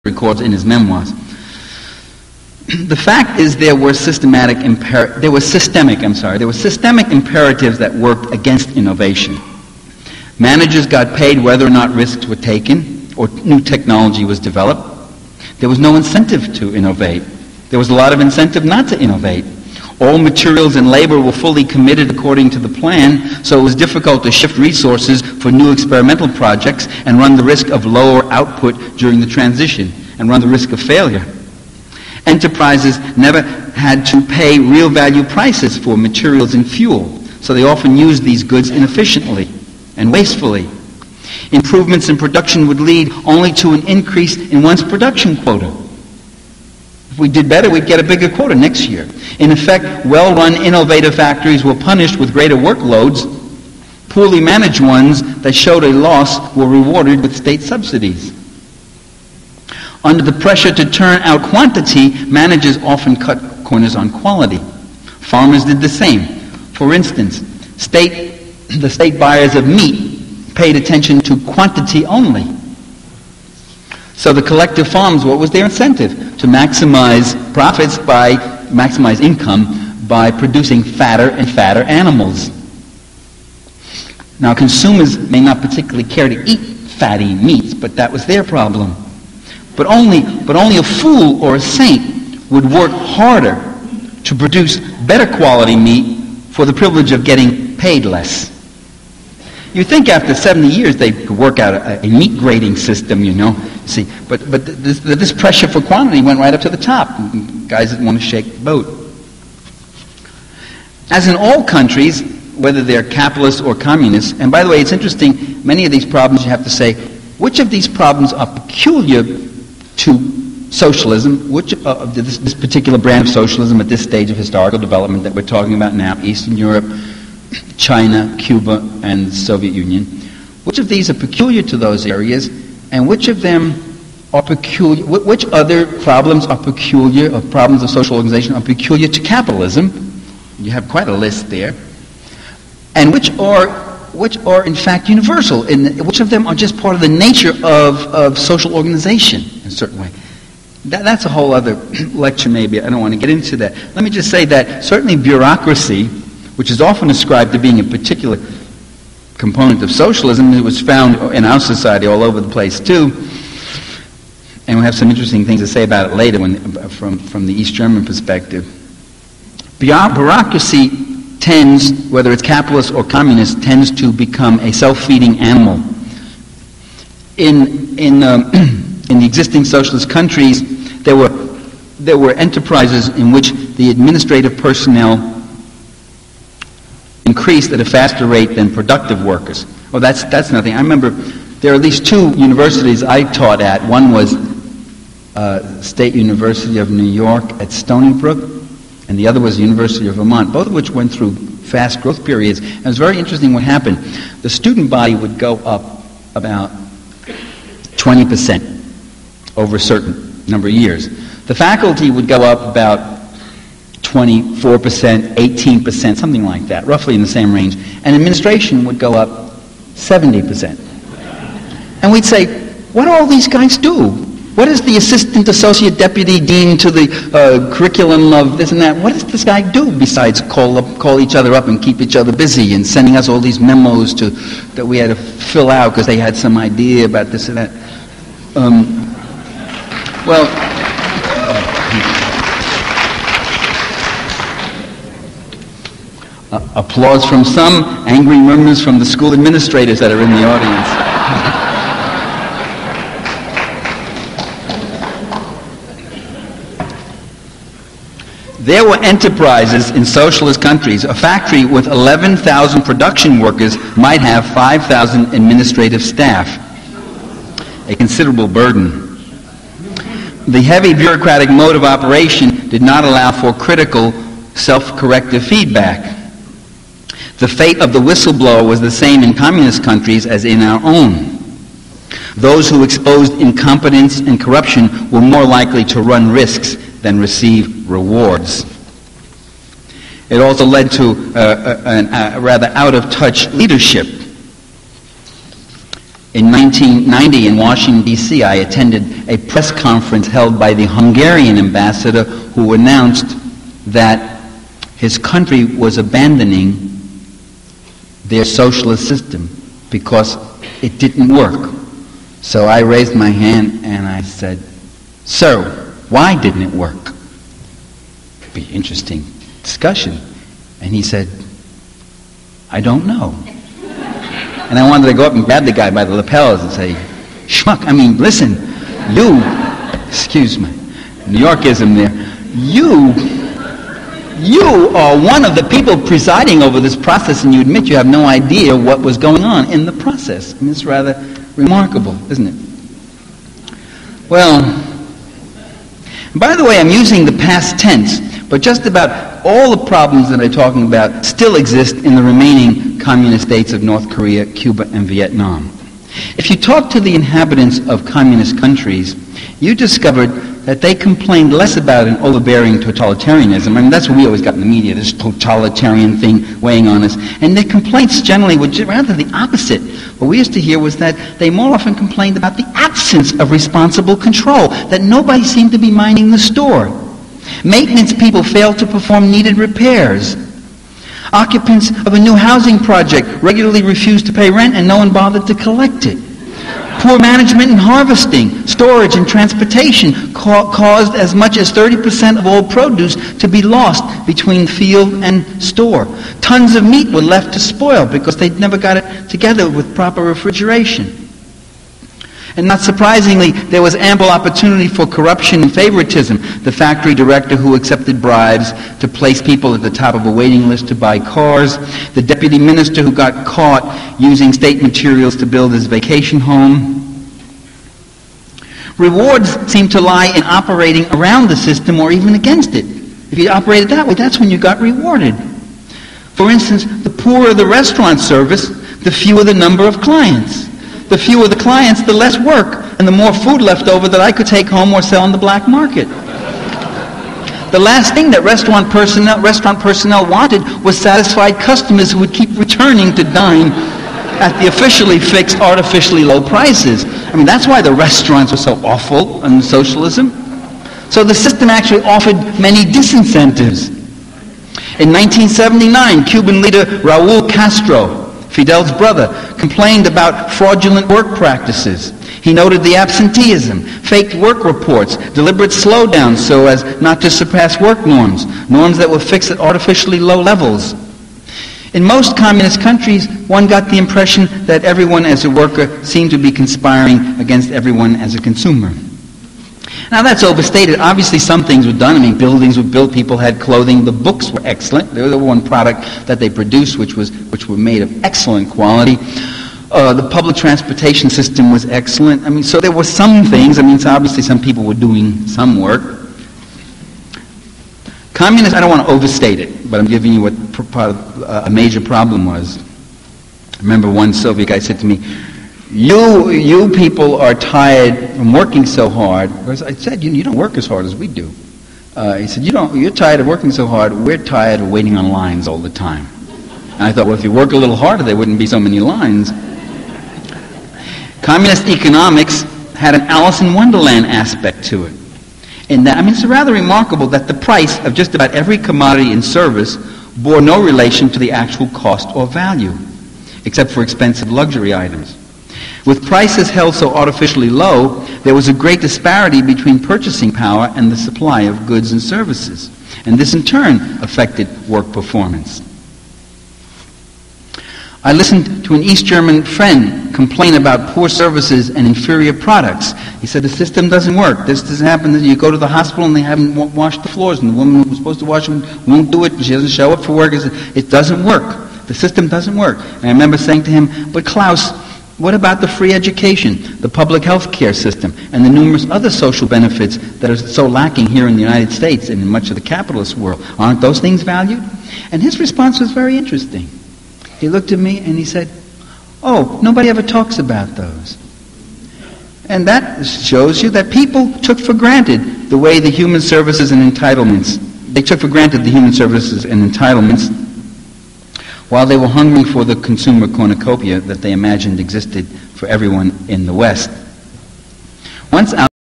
records in his memoirs. The fact is there were systemic imperatives that worked against innovation. Managers got paid whether or not risks were taken or new technology was developed. There was no incentive to innovate. There was a lot of incentive not to innovate. All materials and labor were fully committed according to the plan, so it was difficult to shift resources for new experimental projects and run the risk of lower output during the transition and run the risk of failure. Enterprises never had to pay real value prices for materials and fuel, so they often used these goods inefficiently and wastefully. Improvements in production would lead only to an increase in one's production quota. If we did better, we'd get a bigger quota next year. In effect, well-run, innovative factories were punished with greater workloads. Poorly managed ones that showed a loss were rewarded with state subsidies. Under the pressure to turn out quantity, managers often cut corners on quality. Farmers did the same. For instance, the state buyers of meat paid attention to quantity only. So the collective farms, what was their incentive? To maximize profits maximize income by producing fatter and fatter animals. Now consumers may not particularly care to eat fatty meats, but that was their problem. But only a fool or a saint would work harder to produce better quality meat for the privilege of getting paid less. You think after 70 years they could work out a meat grading system, See, but this pressure for quantity went right up to the top. Guys didn't want to shake the boat. As in all countries, whether they're capitalist or communist, and by the way, it's interesting, many of these problems you have to say, which of these problems are peculiar to socialism, which of this particular brand of socialism at this stage of historical development that we're talking about now, Eastern Europe, China, Cuba, and the Soviet Union, which of these are peculiar to those areas, and which of them are peculiar, which other problems are peculiar, or problems of social organization are peculiar to capitalism? You have quite a list there. And which are in fact universal, which of them are just part of the nature of social organization in a certain way. That's a whole other lecture maybe, I don't want to get into that. Let me just say that certainly bureaucracy, which is often ascribed to being a particular component of socialism, it was found in our society all over the place too, and we'll have some interesting things to say about it later from the East German perspective. Bureaucracy tends, whether it's capitalist or communist, tends to become a self-feeding animal. In the existing socialist countries, there were enterprises in which the administrative personnel increased at a faster rate than productive workers. Oh, that's nothing. I remember there are at least two universities I taught at. One was State University of New York at Stony Brook, and the other was the University of Vermont, both of which went through fast growth periods. And it was very interesting what happened. The student body would go up about 20% over a certain number of years. The faculty would go up about 24%, 18%, something like that, roughly in the same range. And administration would go up 70%. And we'd say, what do all these guys do? What is the assistant, associate, deputy, dean to the curriculum of this and that? What does this guy do besides call each other up and keep each other busy and sending us all these memos that we had to fill out because they had some idea about this and that? Applause from some, angry murmurs from the school administrators that are in the audience. There were enterprises in socialist countries. A factory with 11,000 production workers might have 5,000 administrative staff. A considerable burden. The heavy bureaucratic mode of operation did not allow for critical, self-corrective feedback. The fate of the whistleblower was the same in communist countries as in our own. Those who exposed incompetence and corruption were more likely to run risks than receive rewards. It also led to a rather out-of-touch leadership. In 1990 in Washington, D.C., I attended a press conference held by the Hungarian ambassador who announced that his country was abandoning their socialist system because it didn't work. So I raised my hand and I said, "Sir, why didn't it work?" It'd be an interesting discussion. And he said, "I don't know." And I wanted to go up and grab the guy by the lapels and say, "Schmuck, I mean, listen, you," excuse me, New Yorkism there, you are one of the people presiding over this process, and you admit you have no idea what was going on in the process. I mean, it's rather remarkable, isn't it? Well, by the way, I'm using the past tense, but just about all the problems that I'm talking about still exist in the remaining communist states of North Korea, Cuba, and Vietnam. If you talk to the inhabitants of communist countries, you discovered that they complained less about an overbearing totalitarianism. I mean, that's what we always got in the media, this totalitarian thing weighing on us. And their complaints generally were rather the opposite. What we used to hear was that they more often complained about the absence of responsible control, that nobody seemed to be minding the store. Maintenance people failed to perform needed repairs. Occupants of a new housing project regularly refused to pay rent and no one bothered to collect it. Poor management and harvesting, storage and transportation caused as much as 30% of all produce to be lost between field and store. Tons of meat were left to spoil because they never got it together with proper refrigeration. And not surprisingly, there was ample opportunity for corruption and favoritism. The factory director who accepted bribes to place people at the top of a waiting list to buy cars. The deputy minister who got caught using state materials to build his vacation home. Rewards seem to lie in operating around the system or even against it. If you operated that way, that's when you got rewarded. For instance, the poorer the restaurant service, the fewer the number of clients. The fewer the clients, the less work, and the more food left over that I could take home or sell in the black market. The last thing that restaurant personnel wanted was satisfied customers who would keep returning to dine at the officially fixed, artificially low prices. I mean, that's why the restaurants were so awful in socialism. So the system actually offered many disincentives. In 1979, Cuban leader Raul Castro, Fidel's brother, complained about fraudulent work practices. He noted the absenteeism, faked work reports, deliberate slowdowns so as not to surpass work norms that were fixed at artificially low levels. In most communist countries, one got the impression that everyone as a worker seemed to be conspiring against everyone as a consumer. Now that's overstated. Obviously some things were done. I mean, buildings were built, people had clothing, the books were excellent. They were the one product that they produced which were made of excellent quality. The public transportation system was excellent. I mean, so there were some things. I mean, so obviously some people were doing some work. Communists, I don't want to overstate it, but I'm giving you what a major problem was. I remember one Soviet guy said to me, You people are tired from working so hard. Because I said, you don't work as hard as we do. He said, you're tired of working so hard. We're tired of waiting on lines all the time. And I thought, well, if you work a little harder, there wouldn't be so many lines. Communist economics had an Alice in Wonderland aspect to it. In that, I mean, it's rather remarkable that the price of just about every commodity and service bore no relation to the actual cost or value, except for expensive luxury items. With prices held so artificially low, there was a great disparity between purchasing power and the supply of goods and services. And this in turn affected work performance. I listened to an East German friend complain about poor services and inferior products. He said, the system doesn't work. This doesn't happen. You go to the hospital and they haven't washed the floors, and the woman who was supposed to wash them won't do it. She doesn't show up for work. It doesn't work. The system doesn't work. And I remember saying to him, but Klaus, what about the free education, the public health care system, and the numerous other social benefits that are so lacking here in the United States and in much of the capitalist world? Aren't those things valued? And his response was very interesting. He looked at me and he said, oh, nobody ever talks about those. And that shows you that people took for granted the way the human services and entitlements, they took for granted the human services and entitlements while they were hungering for the consumer cornucopia that they imagined existed for everyone in the West. Once